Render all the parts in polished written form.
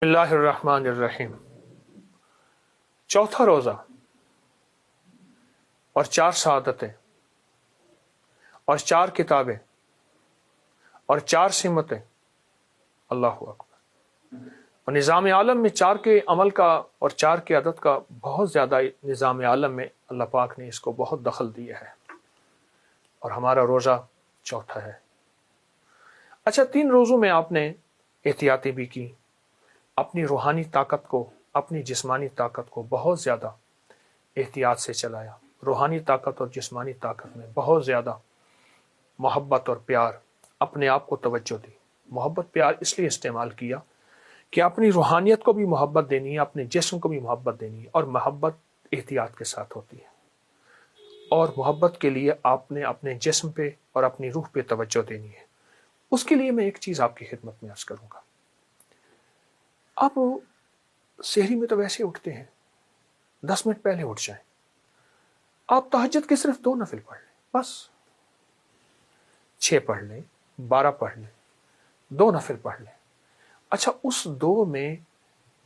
اللہ الرحمن الرحیم۔ چوتھا روزہ اور 4 سعادتیں اور 4 کتابیں اور 4 سمتیں، اللہ اکبر۔ اور نظام عالم میں 4 کے عمل کا اور 4 کی عدد کا بہت زیادہ نظام عالم میں اللہ پاک نے اس کو بہت دخل دیا ہے، اور ہمارا روزہ چوتھا ہے۔ اچھا، 3 روزوں میں آپ نے احتیاطی بھی کی، اپنی روحانی طاقت کو، اپنی جسمانی طاقت کو بہت زیادہ احتیاط سے چلایا۔ روحانی طاقت اور جسمانی طاقت میں بہت زیادہ محبت اور پیار، اپنے آپ کو توجہ دی۔ محبت پیار اس لیے استعمال کیا کہ اپنی روحانیت کو بھی محبت دینی ہے، اپنے جسم کو بھی محبت دینی ہے، اور محبت احتیاط کے ساتھ ہوتی ہے۔ اور محبت کے لیے آپ نے اپنے جسم پہ اور اپنی روح پہ توجہ دینی ہے۔ اس کے لیے میں ایک چیز آپ کی خدمت میں عرض کروں گا۔ آپ سحری میں تو ویسے اٹھتے ہیں، 10 منٹ پہلے اٹھ جائیں۔ آپ تہجد کے صرف 2 نفل پڑھ لیں، بس 6 پڑھ لیں، 12 پڑھ لیں، 2 نفل پڑھ لیں۔ اچھا، اس 2 میں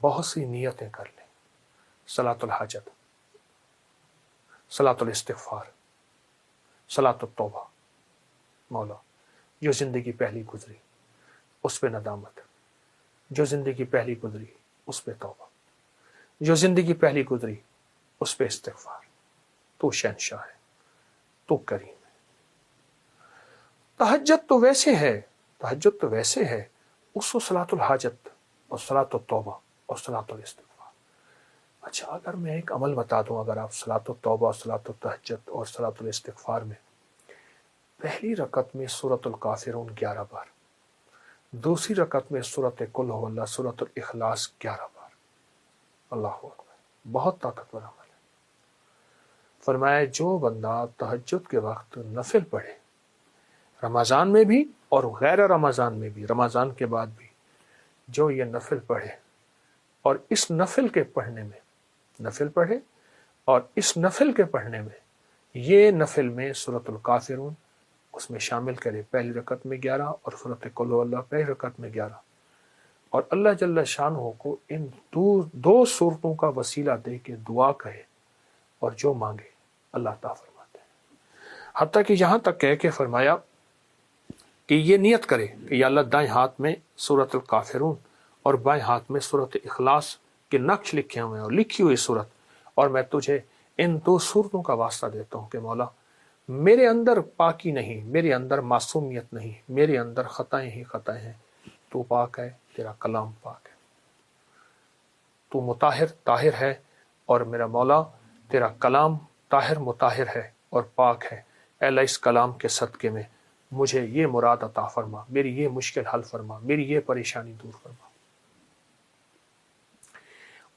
بہت سی نیتیں کر لیں: صلاۃ الحاجت، صلاۃ الاستغفار، صلاۃ التوبہ۔ مولا، جو زندگی پہلی گزری اس پہ ندامت، جو زندگی پہلی گزری اس پہ توبہ، جو زندگی پہلی گزری اس پہ استغفار۔ تو شہنشاہ ہے، تو کریم ہے۔ تہجد تو ویسے ہے، اس کو صلاۃ الحاجت اور صلاۃ التوبہ اور صلاۃ الاستغفار۔ اچھا، اگر میں ایک عمل بتا دوں، اگر آپ صلاۃ التوبہ اور صلاۃ التہجد اور صلاۃ الاستغفار میں پہلی رکعت میں سورۃ الکافرون 11 بار، دوسری رکعت میں سورۃ قل هو اللہ، سورۃ الاخلاص 11 بار، اللہ اکبر، بہت طاقتور عمل ہے۔ فرمایا جو بندہ تہجد کے وقت نفل پڑھے، رمضان میں بھی اور غیر رمضان میں بھی، رمضان کے بعد بھی، جو یہ نفل پڑھے اور اس نفل کے پڑھنے میں، نفل پڑھے اور اس نفل کے پڑھنے میں، یہ نفل میں سورۃ الکافرون اس میں شامل کرے، پہلی رکعت میں 11 اور سورۃ قل هو اللہ پہلی رکعت میں 11، اور اللہ جل شانہ کو ان 2 سورتوں کا وسیلہ دے کے دعا کہے، اور جو مانگے اللہ عطا فرماتے ہیں۔ حتیٰ کہ یہاں تک کہہ کے فرمایا کہ یہ نیت کرے کہ یا اللہ، دائیں ہاتھ میں سورۃ الکافرون اور بائیں ہاتھ میں سورۃ اخلاص کے نقش لکھے ہوئے ہیں اور لکھی ہوئی سورت، اور میں تجھے ان 2 سورتوں کا واسطہ دیتا ہوں کہ مولا، میرے اندر پاکی نہیں، میرے اندر معصومیت نہیں، میرے اندر خطائیں ہی خطائیں ہیں، تو پاک ہے، تیرا کلام پاک ہے، تو مطہر طاہر ہے، اور میرا مولا تیرا کلام طاہر مطہر ہے اور پاک ہے۔ اے اللہ، اس کلام کے صدقے میں مجھے یہ مراد عطا فرما، میری یہ مشکل حل فرما، میری یہ پریشانی دور فرما۔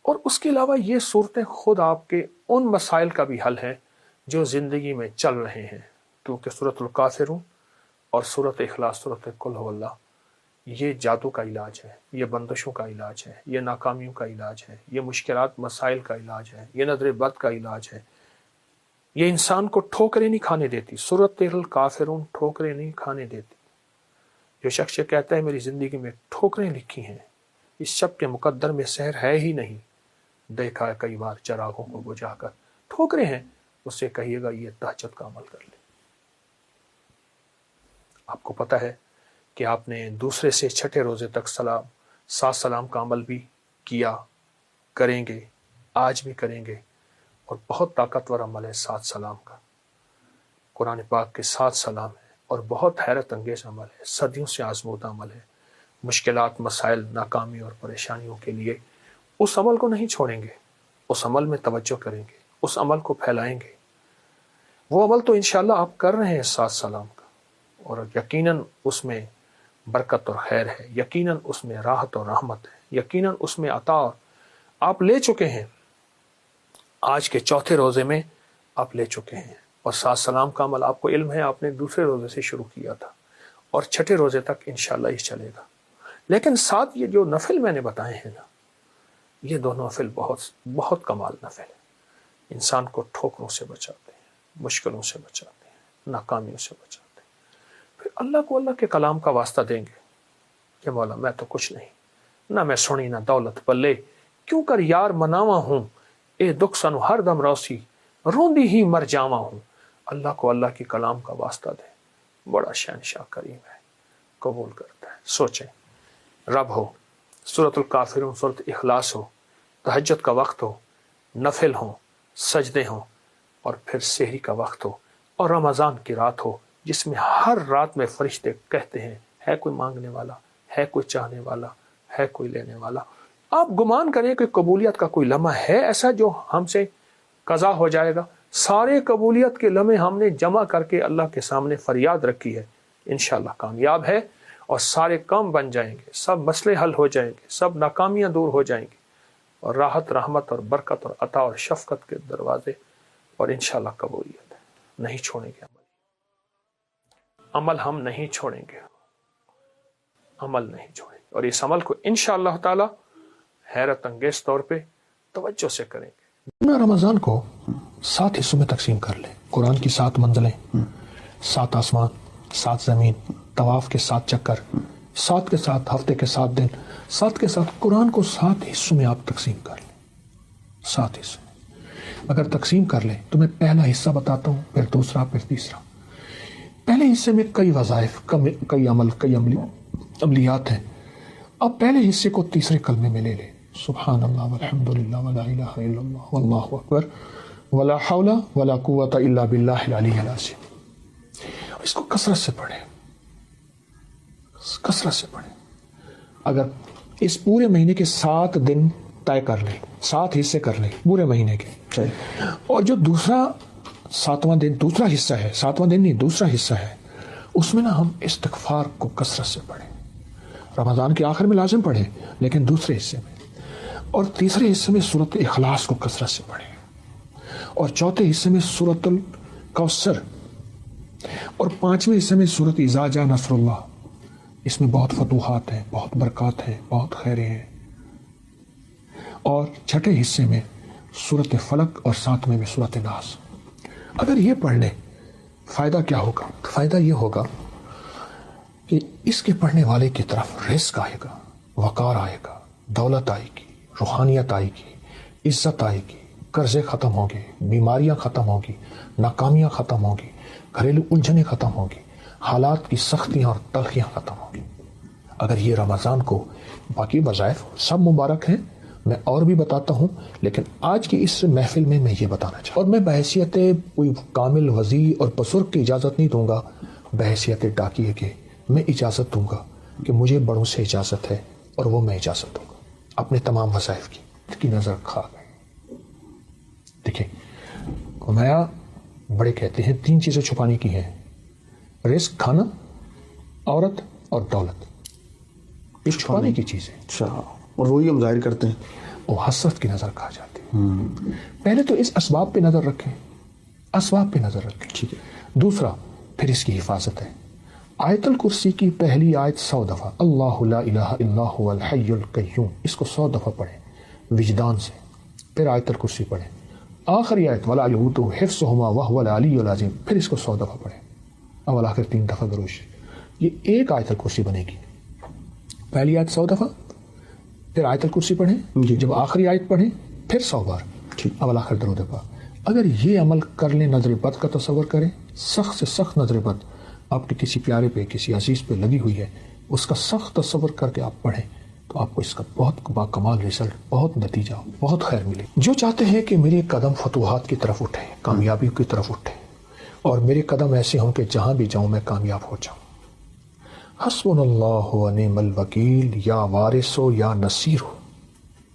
اور اس کے علاوہ یہ صورتیں خود آپ کے ان مسائل کا بھی حل ہے جو زندگی میں چل رہے ہیں، کیونکہ سورۃ الکافرون اور سورۃ اخلاص، سورۃ قل هو اللہ، یہ جادو کا علاج ہے، یہ بندشوں کا علاج ہے، یہ ناکامیوں کا علاج ہے، یہ مشکلات مسائل کا علاج ہے، یہ نظر بد کا علاج ہے۔ یہ انسان کو ٹھوکریں نہیں کھانے دیتی، سورۃ الکافرون ٹھوکریں نہیں کھانے دیتی۔ جو شخص یہ کہتا ہے میری زندگی میں ٹھوکریں لکھی ہیں، اس شب کے مقدر میں سحر ہے ہی نہیں، دیکھا ہے کئی بار چراغوں کو بجھا کر، ٹھوکریں ہیں، اس سے کہیے گا یہ تہجد کا عمل کر لے۔ آپ کو پتہ ہے کہ آپ نے دوسرے سے 6 روزے تک 7 سلام کا عمل بھی کیا، کریں گے، آج بھی کریں گے، اور بہت طاقتور عمل ہے 7 سلام کا۔ قرآن پاک کے 7 سلام ہے، اور بہت حیرت انگیز عمل ہے، صدیوں سے آزمودہ عمل ہے۔ مشکلات، مسائل، ناکامی اور پریشانیوں کے لیے اس عمل کو نہیں چھوڑیں گے، اس عمل میں توجہ کریں گے، اس عمل کو پھیلائیں گے۔ وہ عمل تو انشاءاللہ آپ کر رہے ہیں 7 سلام کا، اور یقیناً اس میں برکت اور خیر ہے، یقیناً اس میں راحت اور رحمت ہے، یقیناً اس میں عطا آپ لے چکے ہیں۔ آج کے چوتھے روزے میں آپ لے چکے ہیں، اور 7 سلام کا عمل آپ کو علم ہے، آپ نے دوسرے روزے سے شروع کیا تھا، اور 6 روزے تک انشاءاللہ یہ چلے گا۔ لیکن ساتھ یہ جو نفل میں نے بتائے ہیں نا، یہ دونوں نفل بہت کمال نفل ہے، انسان کو ٹھوکروں سے بچاتے ہیں، مشکلوں سے بچاتے ہیں، ناکامیوں سے بچاتے ہیں۔ پھر اللہ کو اللہ کے کلام کا واسطہ دیں گے کہ مولا میں تو کچھ نہیں، نہ میں سنی نہ دولت پلے کیوں کر یار مناوا ہوں اے دکھ سنو ہر دم روسی روندی ہی مر جاوا ہوں. اللہ کو اللہ کی کلام کا واسطہ دے, بڑا شہنشاہ کریم ہے, قبول کرتا ہے. سوچیں, رب ہو, سورۃ الکافرون, سورۃ اخلاص ہو, تہجد کا وقت ہو, نفل ہوں, سجدے ہوں, اور پھر سحری کا وقت ہو, اور رمضان کی رات ہو جس میں ہر رات میں فرشتے کہتے ہیں ہے کوئی مانگنے والا, ہے کوئی چاہنے والا, ہے کوئی لینے والا. آپ گمان کریں کہ قبولیت کا کوئی لمحہ ہے ایسا جو ہم سے قضا ہو جائے گا؟ سارے قبولیت کے لمحے ہم نے جمع کر کے اللہ کے سامنے فریاد رکھی ہے, انشاءاللہ کامیاب ہے, اور سارے کام بن جائیں گے, سب مسئلے حل ہو جائیں گے, سب ناکامیاں دور ہو جائیں گی, اور راحت, رحمت اور برکت اور عطا اور شفقت کے دروازے, اور انشاءاللہ قبولیت ہے. نہیں چھوڑیں گے عمل ہم نہیں چھوڑیں گے, عمل نہیں چھوڑیں گے, اور اس عمل کو انشاءاللہ تعالی حیرت انگیز طور پہ توجہ سے کریں گے. رمضان کو 7 حصوں میں تقسیم کر لیں. قرآن کی 7 منزلیں, 7 آسمان, 7 زمین, طواف کے 7 چکر, 7 کے ساتھ ہفتے کے 7 دن, 7 کے ساتھ قرآن کو 7 حصوں میں آپ تقسیم کر لیں. 7 حصوں اگر تقسیم کر لیں تو میں پہلا حصہ بتاتا ہوں, پھر دوسرا, پھر تیسرا. پہلے حصے میں کئی وظائف, کئی عمل, کئی عملیات ہیں. اب پہلے حصے کو تیسرے کلمے میں لے لیں, سبحان اللہ والحمد للہ ولا الہ الا اللہ واللہ اکبر ولا حول ولا قوت الا باللہ العلی العظیم. اس کو کثرت سے پڑھیں, کثرت سے پڑھیں. اگر اس پورے مہینے کے 7 دن طے کر لیں, 7 حصے کر لیں پورے مہینے کے, اور جو دوسرا 7واں دن, دوسرا حصہ ہے, 7واں دن نہیں دوسرا حصہ ہے, اس میں نا ہم استغفار کو کثرت سے پڑھیں. رمضان کے آخر میں لازم پڑھیں, لیکن دوسرے حصے میں, اور تیسرے حصے میں سورۃ اخلاص کو کثرت سے پڑھیں, اور چوتھے حصے میں سورۃ الکوثر, اور 5ویں حصے میں سورۃ اذا جاء نصر اللہ. اس میں بہت فتوحات ہیں, بہت برکات ہیں, بہت خیریں ہیں. اور چھٹے حصے میں سورۃ فلق, اور 7ویں میں سورۃ ناس. اگر یہ پڑھ لیں فائدہ کیا ہوگا؟ فائدہ یہ ہوگا کہ اس کے پڑھنے والے کی طرف رزق آئے گا, وقار آئے گا, دولت آئے گی, روحانیت آئے گی, عزت آئے گی, قرضے ختم ہوں گے, بیماریاں ختم ہوں گی, ناکامیاں ختم ہوں گی, گھریلو الجھنیں ختم ہوں گی, حالات کی سختیاں اور تلخیاں ختم ہوں گی. اگر یہ رمضان کو, باقی وظائف سب مبارک ہیں, میں اور بھی بتاتا ہوں, لیکن آج کی اس محفل میں یہ بتانا چاہتا ہوں, اور میں بحیثیت کوئی کامل وزیر اور بزرگ کی اجازت نہیں دوں گا, بحیثیت ڈاکیے کے میں اجازت دوں گا کہ مجھے بڑوں سے اجازت ہے, اور وہ میں اجازت دوں گا اپنے تمام وظائف کی نظر کھا گئے. دیکھیں, ہمارا بڑے کہتے ہیں 3 چیزیں چھپانے کی ہیں, رزق, کھانا, عورت اور دولت. یہ چھپانے کی چیزیں, اور وہی ہم ظاہر کرتے ہیں, وہ حسرت کی نظر کھا جاتی ہے. پہلے تو اس اسباب پہ نظر رکھیں, اسباب پہ نظر رکھیں. ٹھیک ہے. دوسرا, پھر اس کی حفاظت ہے. آیت الکرسی کی پہلی آیت 100 دفعہ, اللہ لا الہ الا هو الحی القیوم, اس کو 100 دفعہ پڑھیں وجدان سے. پھر آیت الکرسی پڑھیں. آخری آیت ولا یؤوده حفظهما وهو العلی العظیم, پھر اس کو 100 دفعہ پڑھیں. اول آخر 3 دفعہ درود. یہ ایک آیت الکرسی بنے گی. پہلی آیت 100 دفعہ, پھر آیت الکرسی پڑھیں, جب آخری آیت پڑھیں پھر 100 بار اول آخر درود پاک. اگر یہ عمل کر لیں, نظر بد کا تصور کریں, سخت سے سخت نظر بد آپ کے کسی پیارے پہ, کسی عزیز پہ لگی ہوئی ہے, اس کا سخت تصور کر کے آپ پڑھیں, تو آپ کو اس کا بہت باکمال رزلٹ, بہت نتیجہ, بہت خیر ملے. جو چاہتے ہیں کہ میرے قدم فتوحات کی طرف اٹھیں, کامیابی کی طرف اٹھیں, اور میرے قدم ایسے ہوں کہ جہاں بھی جاؤں میں کامیاب ہو جاؤں. حسبنا اللہ و نعم الوکیل, یا وارث ہو یا نصیر ہو,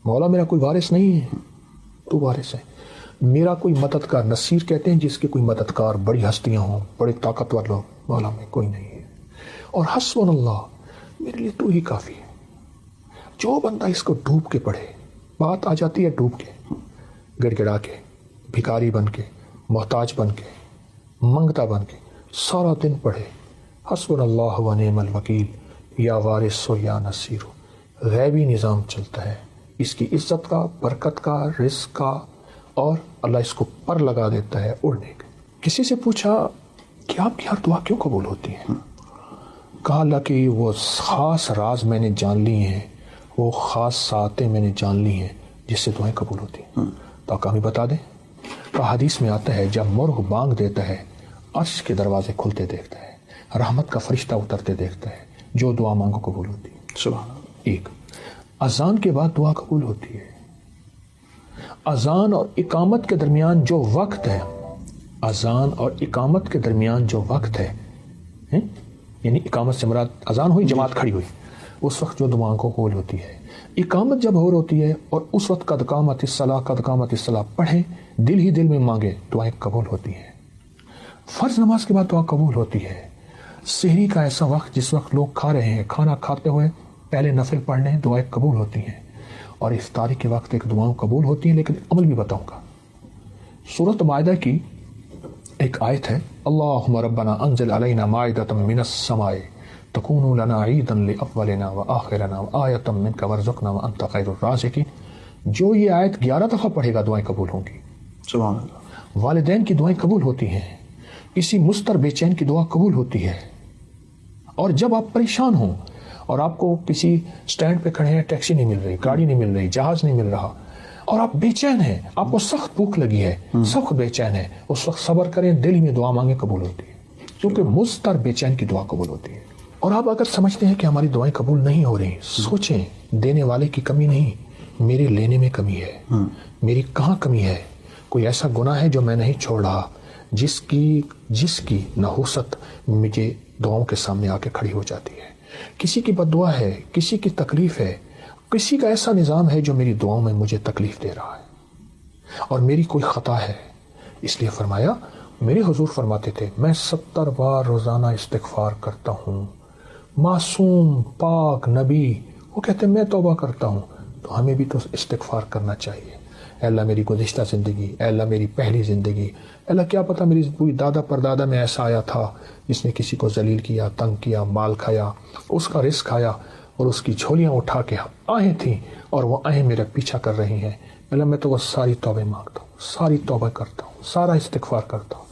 مولا میرا کوئی وارث نہیں ہے, تو وارث ہے. میرا کوئی مددگار, نصیر کہتے ہیں جس کے کوئی مددگار, بڑی ہستیاں ہوں, بڑے طاقتور لوگ, مولا میں کوئی نہیں ہے. اور حسبنا اللہ, میرے لیے تو ہی کافی ہے. جو بندہ اس کو ڈوب کے پڑھے, بات آ جاتی ہے ڈوب کے, گڑ گڑا کے, بھکاری بن کے, محتاج بن کے, منگتا بن کے, سارا دن پڑھے حسبنا اللہ و نعم الوکیل, یا وارث ہو یا نصیر ہو, غیبی نظام چلتا ہے اس کی عزت کا, برکت کا, رزق کا, اور اللہ اس کو پر لگا دیتا ہے اڑنے کا. کسی سے پوچھا کہ آپ کی ہر دعا کیوں قبول ہوتی ہے؟ کہا اللہ کہ وہ خاص راز میں نے جان لی ہیں, وہ خاص ساعتیں میں نے جان لی ہیں جس سے دعائیں قبول ہوتی ہیں. تو آقا ہمیں بتا دیں کہ حدیث میں آتا ہے جب مرغ بانگ دیتا ہے عرش کے دروازے کھلتے دیکھتا ہے, رحمت کا فرشتہ اترتے دیکھتا ہے, جو دعا مانگو قبول ہوتی ہے. سبحان اللہ. ایک اذان کے بعد دعا قبول ہوتی ہے. اذان اور اقامت کے درمیان جو وقت ہے, اذان اور اقامت کے درمیان جو وقت ہے, یعنی اقامت سے مراد اذان ہوئی, جماعت کھڑی ہوئی, اس وقت جو دعا کو قبول ہوتی ہے. اقامت جب ہو ہوتی ہے اور اس وقت قد قامت الصلاۃ پڑھیں, دل ہی دل میں مانگے, دعائیں قبول ہوتی ہیں. فرض نماز کے بعد دعا قبول ہوتی ہے. سحری کا ایسا وقت جس وقت لوگ کھا رہے ہیں, کھانا کھاتے ہوئے پہلے نفل پڑھ لیں, دعائیں قبول ہوتی ہیں. اور افطاری کے وقت ایک دعاؤں قبول ہوتی ہیں, لیکن عمل بھی بتاؤں گا. سورۃ مائدہ کی ایک آیت ہے, اللہم ربنا انزل علینا مائدۃ من السماء تکون لنا عیدا لاولنا وآخرنا وآیۃ منک وارزقنا وانت خیر الرازقین. جو یہ آیت 11 دفعہ پڑھے گا دعائیں قبول ہوں گی. سبحان اللہ. والدین کی دعائیں قبول ہوتی ہیں, کسی مستر بے چین کی دعا قبول ہوتی ہے. اور جب آپ پریشان ہوں اور آپ کو کسی سٹینڈ پہ کھڑے ہیں, ٹیکسی نہیں مل رہی, گاڑی نہیں مل رہی, جہاز نہیں مل رہا, اور آپ بے چین ہیں, آپ کو سخت بھوک لگی ہے, سخت بے چین ہے, اس وقت صبر کریں, دل میں دعا مانگیں, قبول ہوتی ہے. کیونکہ مستر بے چین کی دعا قبول ہوتی ہے. اور آپ اگر سمجھتے ہیں کہ ہماری دعائیں قبول نہیں ہو رہی, سوچیں دینے والے کی کمی نہیں, میرے لینے میں کمی ہے. میری کہاں کمی ہے؟ کوئی ایسا گناہ ہے جو میں نہیں چھوڑ رہا, جس کی نحوست مجھے دعاؤں کے سامنے آ کے کھڑی ہو جاتی ہے. کسی کی بد دعا ہے, کسی کی تکلیف ہے, کسی کا ایسا نظام ہے جو میری دعاؤں میں مجھے تکلیف دے رہا ہے, اور میری کوئی خطا ہے. اس لیے فرمایا, میرے حضور فرماتے تھے, میں 70 بار روزانہ استغفار کرتا ہوں. معصوم پاک نبی وہ کہتے ہیں میں توبہ کرتا ہوں. تو ہمیں بھی تو استغفار کرنا چاہیے. اے اللہ میری گزشتہ زندگی, اے اللہ میری پہلی زندگی, اے اللہ کیا پتہ میری کوئی دادا پردادا میں ایسا آیا تھا جس نے کسی کو ذلیل کیا, تنگ کیا, مال کھایا, اس کا رزق کھایا, اور اس کی جھولیاں اٹھا کے آہیں تھیں اور وہ آہیں میرا پیچھا کر رہی ہیں. اللہ میں تو وہ ساری توبہ مانگتا ہوں, ساری توبہ کرتا ہوں, سارا استغفار کرتا ہوں.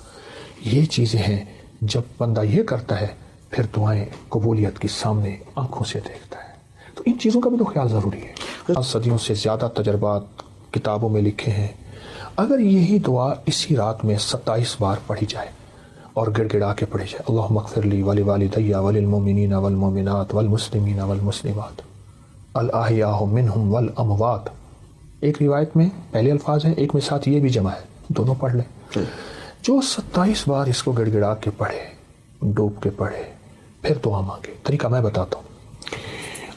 یہ چیزیں ہیں, جب بندہ یہ کرتا ہے پھر دعائیں قبولیت کی سامنے آنکھوں سے دیکھتا ہے. تو ان چیزوں کا بھی تو خیال ضروری ہے. صدیوں سے زیادہ تجربات کتابوں میں لکھے ہیں. اگر یہی دعا اسی رات میں 27 بار پڑھی جائے اور گڑ گڑا کے پڑھی جائے, اللہم اغفر لی ولوالدی وللمؤمنین والمؤمنات والمسلمین والمسلمات الاحیاء منہم والاموات. ایک روایت میں پہلے الفاظ ہیں, ایک میں ساتھ یہ بھی جمع ہے, دونوں پڑھ لیں. جو 27 بار اس کو گڑ گڑا کے پڑھے, ڈوب کے پڑھے, پھر دعا مانگے. طریقہ میں بتاتا ہوں.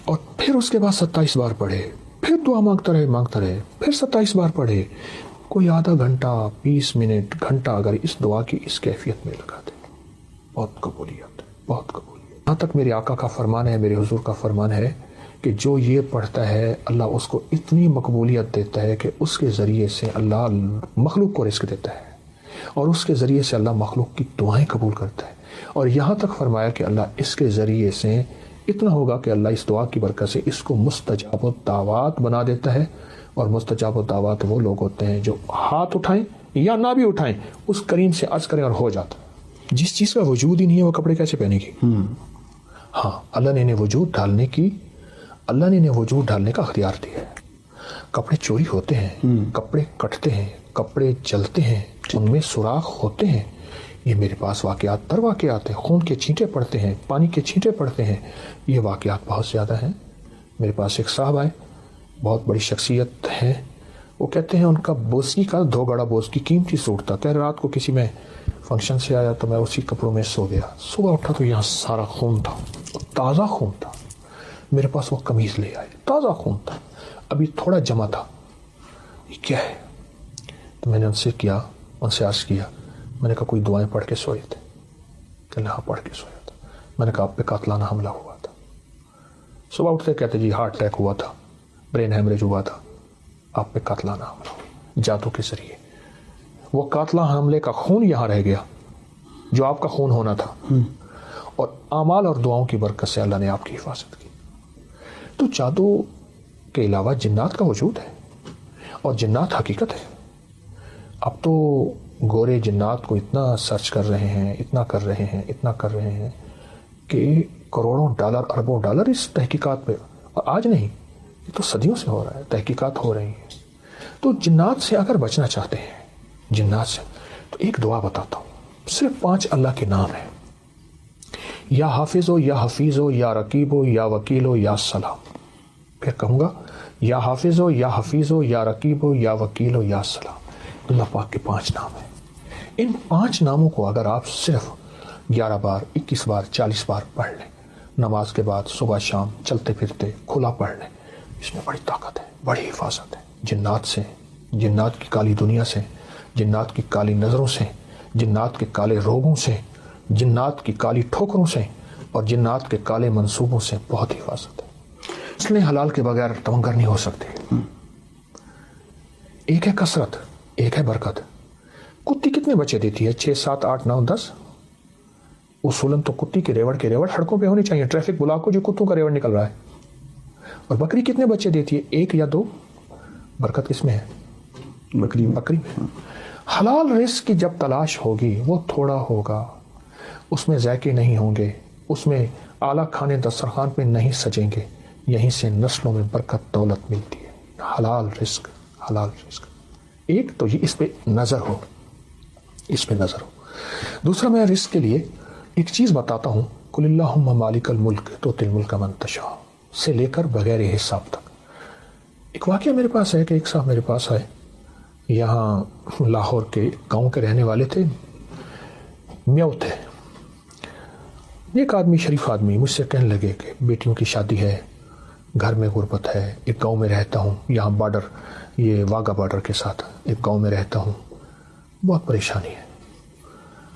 اور پھر اس کے بعد 27 بار پڑھے, پھر دعا مانگتا رہے, پھر 27 بار پڑھے. کوئی آدھا گھنٹہ, 20 منٹ, گھنٹہ اگر اس دعا کی اس کیفیت میں لگا دے, بہت قبولیت, بہت قبولیت. یہاں تک میرے آقا کا فرمان ہے, میرے حضور کا فرمان ہے کہ جو یہ پڑھتا ہے اللہ اس کو اتنی مقبولیت دیتا ہے کہ اس کے ذریعے سے اللہ مخلوق کو رزق دیتا ہے, اور اس کے ذریعے سے اللہ مخلوق کی دعائیں قبول کرتا ہے. اور یہاں تک فرمایا کہ اللہ اس کے ذریعے سے اتنا ہوگا کہ اللہ اس دعا کی برکت سے اس کو مستجاب الدعوات بنا دیتا ہے. اور مستجاب الدعوات وہ لوگ ہوتے ہیں جو ہاتھ اٹھائیں یا نہ بھی اٹھائیں, اس کریم سے عرض کریں اور ہو جاتا. جس چیز کا وجود ہی نہیں ہے وہ کپڑے کیسے پہنے گی؟ ہاں, اللہ نے انہیں وجود ڈالنے کا اختیار دیا ہے. کپڑے چوری ہوتے ہیں, کپڑے کٹتے ہیں, کپڑے جلتے ہیں, ان میں سوراخ ہوتے ہیں. یہ میرے پاس واقعات در واقعات ہیں. خون کے چھینٹے پڑتے ہیں, پانی کے چھینٹے پڑتے ہیں. یہ واقعات بہت زیادہ ہیں. میرے پاس ایک صاحب آئے, بہت بڑی شخصیت ہے. وہ کہتے ہیں ان کا بوسکی کا 2 گڑا بوسکی قیمتی سوٹ تھا. کہہ رہے رات کو کسی میں فنکشن سے آیا تو میں اسی کپڑوں میں سو گیا. صبح اٹھا تو یہاں سارا خون تھا, تازہ خون تھا. میرے پاس وہ قمیض لے آئے, تازہ خون تھا, ابھی تھوڑا جمع تھا. یہ کیا ہے؟ تو میں نے ان سے عرض کیا, میں نے کہا کوئی دعائیں پڑھ کے سوئے تھے؟ کہ ہاں پڑھ کے سویا تھا. میں نے کہا آپ پہ قاتلانہ حملہ ہوا تھا. صبح اٹھتے کہتے جی ہارٹ اٹیک ہوا تھا, برین ہیمریج ہوا تھا, آپ پہ قاتلانہ حملہ ہوا جادو کے ذریعے. وہ قاتلانہ حملے کا خون یہاں رہ گیا جو آپ کا خون ہونا تھا, اور اعمال اور دعاؤں کی برکت سے اللہ نے آپ کی حفاظت کی. تو جادو کے علاوہ جنات کا وجود ہے, اور جنات حقیقت ہے. اب تو گورے جنات کو اتنا سرچ کر رہے ہیں کہ کروڑوں ڈالر, اربوں ڈالر اس تحقیقات پہ. اور آج نہیں, یہ تو صدیوں سے ہو رہا ہے، تحقیقات ہو رہی ہیں. تو جنات سے اگر بچنا چاہتے ہیں، جنات سے، تو ایک دعا بتاتا ہوں. صرف 5 اللہ کے نام ہیں. یا حافظ ہو، یا حفیظ ہو، یا رقیب ہو، یا وکیل ہو، یا سلام. پھر کہوں گا، یا حافظ ہو، یا حفیظ ہو، یا رقیب ہو، یا وکیل ہو، یا سلام. اللہ پاک کے 5 نام ہیں. ان 5 ناموں کو اگر آپ صرف 11 بار، 21 بار، 40 بار پڑھ لیں، نماز کے بعد، صبح شام، چلتے پھرتے کھلا پڑھ لیں، اس میں بڑی طاقت ہے، بڑی حفاظت ہے جنات سے، جنات کی کالی دنیا سے، جنات کی کالی نظروں سے، جنات کے کالے روگوں سے، جنات کی کالی ٹھوکروں سے، اور جنات کے کالے منصوبوں سے بہت حفاظت ہے. اس لیے حلال کے بغیر تمنگر نہیں ہو سکتے. ایک ہے کثرت، ایک ہے برکت. کتی کتنے بچے دیتی ہے؟ 6 7 8 9 10. اصولاً تو کتی کے ریوڑ سڑکوں پہ ہونی چاہیے، ٹریفک بلاک کو جو کتوں کا ریوڑ نکل رہا ہے. اور بکری کتنے بچے دیتی ہے؟ 1 یا 2. برکت کس میں ہے؟ بکری میں. حلال رزق کی جب تلاش ہوگی وہ تھوڑا ہوگا، اس میں ذائقے نہیں ہوں گے، اس میں اعلیٰ کھانے دسترخوان پہ نہیں سجیں گے. یہیں سے نسلوں میں برکت دولت ملتی ہے. حلال رزق، حلال رزق. ایک تو یہ اس پہ نظر ہو، اس پہ نظر ہو. دوسرا میں رزق کے لیے ایک چیز بتاتا ہوں. قل اللہم مالک الملک تؤتی الملک من تشاء سے لے کر بغیر حساب تک. ایک واقعہ میرے پاس ہے کہ ایک صاحب میرے پاس آئے، یہاں لاہور کے گاؤں کے رہنے والے تھے، میو تھے. ایک آدمی، شریف آدمی، مجھ سے کہنے لگے کہ بیٹیوں کی شادی ہے، گھر میں غربت ہے، ایک گاؤں میں رہتا ہوں، یہاں بارڈر، یہ واگا بارڈر کے ساتھ ایک گاؤں میں رہتا ہوں، بہت پریشانی ہے.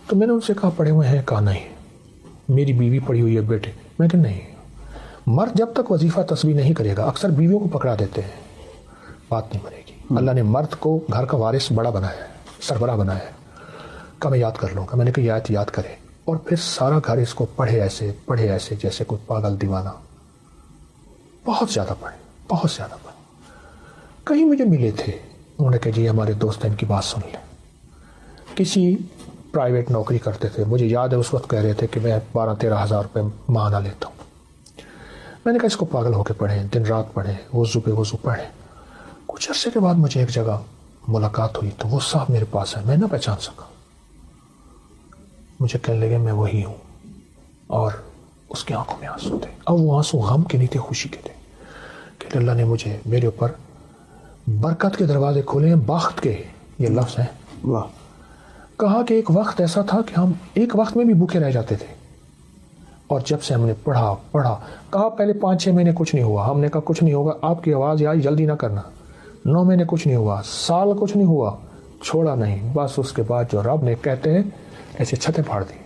تو میں نے ان سے کہا پڑھے ہوئے ہیں؟ کہا نہیں. میری بیوی پڑھی ہوئی ہے بیٹے؟ میں کہ نہیں. مرد جب تک وظیفہ تسبیح نہیں کرے گا، اکثر بیویوں کو پکڑا دیتے ہیں، بات نہیں بنے گی. اللہ نے مرد کو گھر کا وارث بڑا بنایا ہے، سربراہ بنایا ہے. کہا میں یاد کر لوں گا. میں نے کہا یہ آیت یاد کرے، اور پھر سارا گھر اس کو پڑھے ایسے جیسے کوئی پاگل دیوانہ. بہت زیادہ پڑھے، بہت زیادہ پڑھے. کہیں مجھے ملے تھے، انہوں نے کہا جی ہمارے دوست ہیں، ان کی بات سن لیں. کسی پرائیویٹ نوکری کرتے تھے. مجھے یاد ہے اس وقت کہہ رہے تھے کہ میں 12-13 ہزار روپے ماہانہ لیتا ہوں. میں نے کہا اس کو پاگل ہو کے پڑھیں، دن رات پڑھیں، وضو پہ وضو پڑھیں. کچھ عرصے کے بعد مجھے ایک جگہ ملاقات ہوئی تو وہ صاحب میرے پاس ہے. میں نہ پہچان سکا. مجھے کہنے لگے میں وہی ہوں، اور اس کی آنکھوں میں آنسو تھے. اب وہ آنسو غم کے نہیں تھے، خوشی کے تھے کہ اللہ نے مجھے، میرے اوپر برکت کے دروازے کھولے ہیں، بخت کے، یہ لفظ ہیں. واہ. کہا کہ ایک وقت ایسا تھا کہ ہم ایک وقت میں بھی بھوکے رہ جاتے تھے، اور جب سے ہم نے پڑھا، کہا پہلے 5-6 مہینے کچھ نہیں ہوا. ہم نے کہا کچھ نہیں ہوگا، آپ کی آواز آئی جلدی نہ کرنا. 9 مہینے کچھ نہیں ہوا، سال کچھ نہیں ہوا، چھوڑا نہیں. بس اس کے بعد جو رب نے کہتے ہیں ایسے چھتیں پھاڑ دی.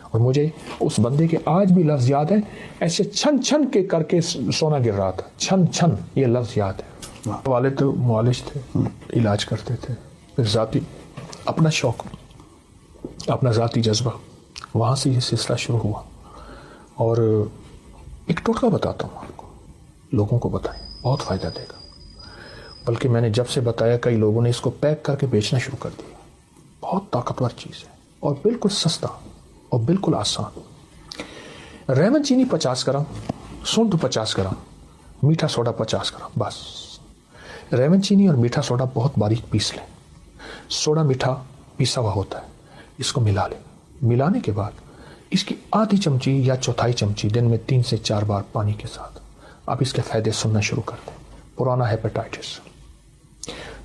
اور مجھے اس بندے کے آج بھی لفظ یاد ہے، ایسے چھن چھن کے کر کے سونا گر رہا تھا، چھن چھن، یہ لفظ یاد ہے. والد تو معالج تھے، علاج کرتے تھے. پھر ذاتی اپنا شوق، اپنا ذاتی جذبہ، وہاں سے یہ سلسلہ شروع ہوا. اور ایک ٹوٹکا بتاتا ہوں آپ کو، لوگوں کو بتائیں، بہت فائدہ دے گا. بلکہ میں نے جب سے بتایا کئی لوگوں نے اس کو پیک کر کے بیچنا شروع کر دیا. بہت طاقتور چیز ہے اور بالکل سستا اور بالکل آسان. ریمن چینی 50 گرام، سونڈ 50 گرام، میٹھا سوڈا 50 گرام، بس. ریمن چینی اور میٹھا سوڈا بہت باریک پیس لیں. سوڈا میٹھا پیسا ہوا ہوتا ہے، اس کو ملا لیں. ملانے کے بعد اس کی آدھی چمچی یا چوتھائی چمچی دن میں 3 سے 4 بار پانی کے ساتھ آپ اس کے فائدے سننا شروع کر دیں. پرانا ہیپیٹائٹس،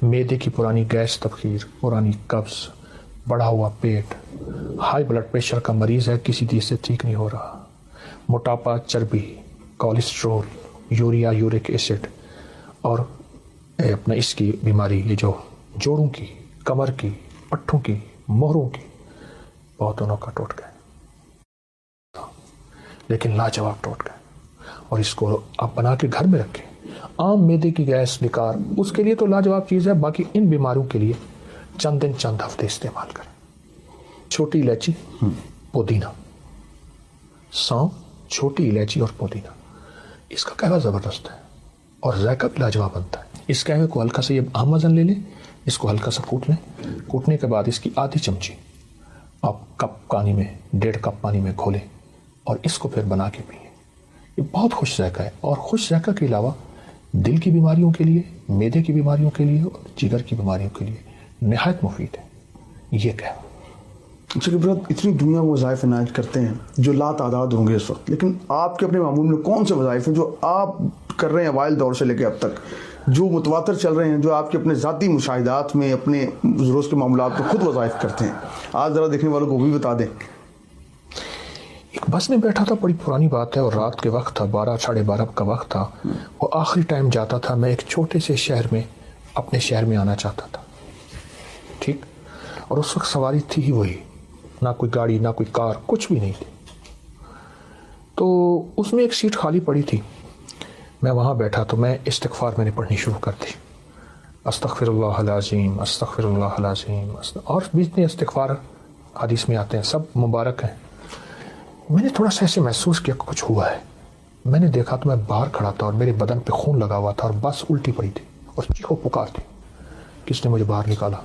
معدے کی پرانی گیس تبخیر، پرانی قبض، بڑھا ہوا پیٹ، ہائی بلڈ پریشر کا مریض ہے، کسی چیز سے ٹھیک نہیں ہو رہا، موٹاپا، چربی، کولیسٹرول، یوریا، یورک ایسڈ، اور اپنا اس کی بیماری، یہ جو جوڑوں کی، کمر کی، پٹھوں کی، مہروں کی، بہت دونوں کا ٹوٹ گئے، لیکن لاجواب ٹوٹ گئے. اور اس کو آپ بنا کے گھر میں رکھیں. عام معدے کی گیس، نکار، اس کے لیے تو لاجواب چیز ہے. باقی ان بیماریوں کے لیے چند دن چند ہفتے استعمال کریں. چھوٹی الائچی، پودینہ، سونف، چھوٹی الائچی اور پودینہ، اس کا قہوہ زبردست ہے اور ذائقہ بھی لاجواب بنتا ہے. اس قہوے کو ہلکا سا، یہ عام وزن لے لیں، اس کو ہلکا سا کوٹ لیں. کوٹنے کے بعد اس کی آدھی چمچی آپ کپ پانی میں، 1.5 کپ پانی میں کھولیں اور اس کو پھر بنا کے پئیں. یہ بہت خوش ذائقہ ہے. اور خوش ذائقہ کے علاوہ دل کی بیماریوں کے لیے, معدے کی بیماریوں کے لیے اور جگر کی بیماریوں کے لیے نہایت مفید ہے. یہ کہا. اچھا کہ برادر اتنی دنیا وہ وظائف عنایت کرتے ہیں جو لا تعداد ہوں گے اس وقت, لیکن آپ کے اپنے معمول میں کون سے وظائف ہیں جو آپ کر رہے ہیں اوائل دور سے لے کے اب تک, جو متواتر چل رہے ہیں, جو آپ کے اپنے ذاتی مشاہدات میں اپنے روز کے معاملات میں خود وظائف کرتے ہیں؟ آج ذرا دیکھنے والوں کو بھی بتا دیں. ایک بس میں بیٹھا تھا, بڑی پرانی بات ہے, اور رات کے وقت تھا, 12 ساڑھے 12 کا وقت تھا, وہ آخری ٹائم جاتا تھا. میں ایک چھوٹے سے شہر میں اپنے شہر میں آنا چاہتا تھا, ٹھیک, اور اس وقت سواری تھی ہی وہی, نہ کوئی گاڑی نہ کوئی کار, کچھ بھی نہیں تھی. تو اس میں ایک سیٹ خالی پڑی تھی, میں وہاں بیٹھا تو میں استغفار میں نے پڑھنی شروع کر دی. استغفر اللہ العظیم, استغفر اللہ العظیم, اور بیچ میں استغفار حدیث میں آتے ہیں, سب مبارک ہیں. میں نے تھوڑا سا ایسے محسوس کیا کچھ ہوا ہے. میں نے دیکھا تو میں باہر کھڑا تھا اور میرے بدن پہ خون لگا ہوا تھا اور بس الٹی پڑی تھی اور چیخو پکار تھی. کس نے مجھے باہر نکالا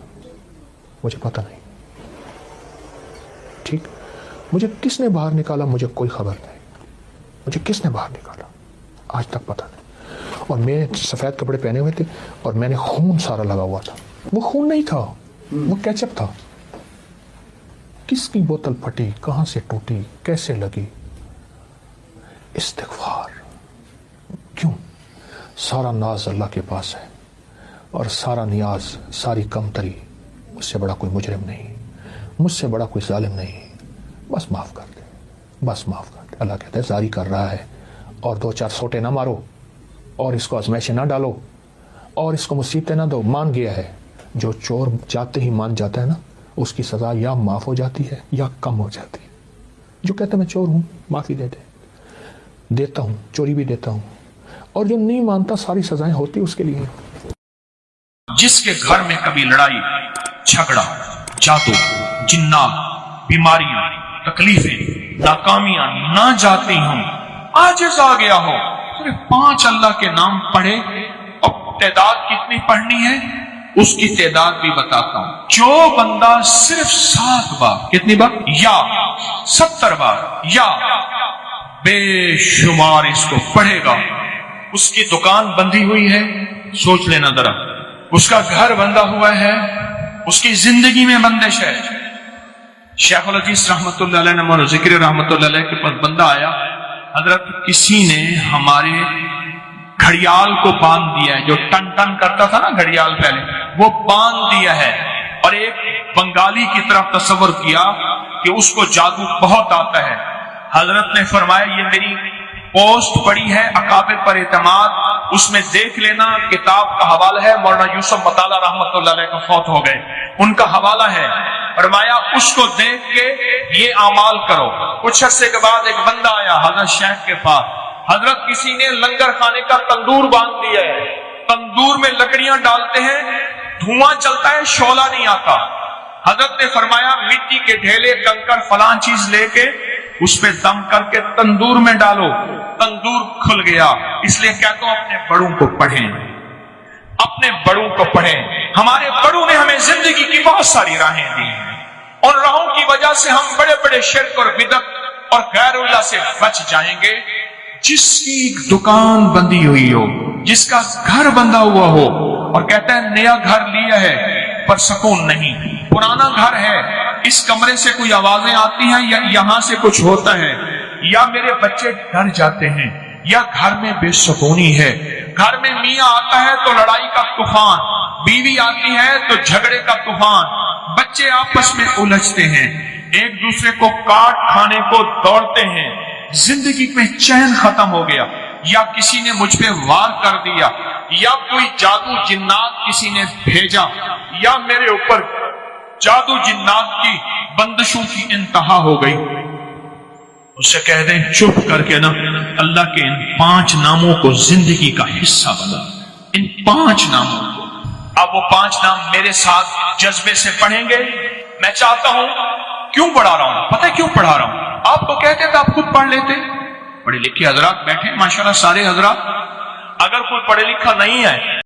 مجھے پتہ نہیں, ٹھیک, مجھے کس نے باہر نکالا مجھے کوئی خبر نہیں. مجھے کس نے باہر نکالا آج تک پتہ نہیں. اور میں سفید کپڑے پہنے ہوئے تھے اور میں نے خون سارا لگا ہوا تھا. وہ خون نہیں تھا, وہ کیچپ تھا. کس کی بوتل پھٹی, کہاں سے ٹوٹی, کیسے لگی؟ استغفار. کیوں؟ سارا ناز اللہ کے پاس ہے اور سارا نیاز, ساری کمتری مجھ سے بڑا کوئی مجرم نہیں, مجھ سے بڑا کوئی ظالم نہیں. بس معاف کر دے, بس معاف کر دے. اللہ کہتا ہے زاری کر رہا ہے اور 2-4 سوٹے نہ مارو اور اس کو آزمائشیں نہ ڈالو اور اس کو مصیبتیں نہ دو. مان گیا ہے. جو چور جاتے ہی مان جاتا ہے نا, اس کی سزا یا معاف ہو جاتی ہے یا کم ہو جاتی ہے. جو کہتا ہے میں چور ہوں معافی دے دے, دیتا ہوں, چوری بھی دیتا ہوں. اور جو نہیں مانتا ساری سزائیں ہوتی اس کے لیے. جس کے گھر میں کبھی لڑائی جھگڑا, جادو, جنات, بیماریاں, تکلیفیں, ناکامیاں نہ جاتی ہوں, عاجز آ گیا ہو, صرف 5 اللہ کے نام پڑھے. اور تعداد کتنی پڑھنی ہے اس کی تعداد بھی بتاتا ہوں. جو بندہ صرف 7 بار, کتنی بار, یا 70 بار یا بے شمار اس کو پڑھے گا, اس کی دکان بندی ہوئی ہے, سوچ لینا ذرا, اس کا گھر بندہ ہوا ہے, اس کی زندگی میں بندش ہے. شیخ الحدیث رحمت اللہ علیہ نے ذکر رحمت اللہ علیہ کے پاس بندہ آیا, حضرت کسی نے ہمارے گھڑیال کو باندھ دیا ہے, جو ٹن ٹن کرتا تھا نا گھڑیال پہلے, وہ باندھ دیا ہے. اور ایک بنگالی کی طرف تصور کیا کہ اس کو جادو بہت آتا ہے. حضرت نے فرمایا یہ میری پوسٹ پڑی ہے اکابر پر اعتماد, اس میں دیکھ لینا, کتاب کا حوالہ ہے, مولانا یوسف مطالعہ رحمت اللہ علیہ کا فوت ہو گئے, ان کا حوالہ ہے. فرمایا اس کو دیکھ کے یہ اعمال کرو. کچھ عرصے کے بعد ایک بندہ آیا حضرت شیخ کے پاس, حضرت کسی نے لنگر خانے کا تندور باندھ دیا ہے, تندور میں لکڑیاں ڈالتے ہیں, دھواں چلتا ہے, شعلہ نہیں آتا. حضرت نے فرمایا مٹی کے ڈھیلے, کنکر, فلان چیز لے کے اس پہ دم کر کے تندور میں ڈالو, تندور کھل گیا. اس لیے کہتا ہوں اپنے بڑوں کو پڑھیں, اپنے بڑوں کو پڑھیں. ہمارے بڑوں نے ہمیں زندگی کی بہت ساری راہیں دی ہیں, اور راہوں کی وجہ سے ہم بڑے بڑے شرک اور بدعت اور غیر اللہ سے بچ جائیں گے. جس کی دکان بندی ہوئی ہو, جس کا گھر بندہ ہوا ہو, اور کہتا ہے نیا گھر لیا ہے پر سکون نہیں, پرانا گھر ہے, اس کمرے سے کوئی آوازیں آتی ہیں یا یہاں سے کچھ ہوتا ہے, یا میرے بچے ڈر جاتے ہیں, یا گھر میں بے سکونی ہے, گھر میں میاں آتا ہے تو لڑائی کا طوفان, بیوی آتی ہے تو جھگڑے کا طوفان, بچے آپس میں الجھتے ہیں, ایک دوسرے کو کاٹ کھانے کو دوڑتے ہیں, زندگی میں چین ختم ہو گیا, یا کسی نے مجھ پہ وار کر دیا, یا کوئی جادو جنات کسی نے بھیجا, یا میرے اوپر جادو جنات کی بندشوں کی انتہا ہو گئی. اسے کہہ دیں چپ کر کے نا اللہ کے ان 5 ناموں کو زندگی کا حصہ بنا, ان 5 ناموں کو. اب وہ 5 نام میرے ساتھ جذبے سے پڑھیں گے. میں چاہتا ہوں, کیوں پڑھا رہا ہوں, پتہ ہے کیوں پڑھا رہا ہوں؟ آپ تو کہتے تھے آپ خود پڑھ لیتے, پڑھے لکھے حضرات بیٹھے ماشاءاللہ سارے حضرات, اگر کوئی پڑھے لکھا نہیں ہے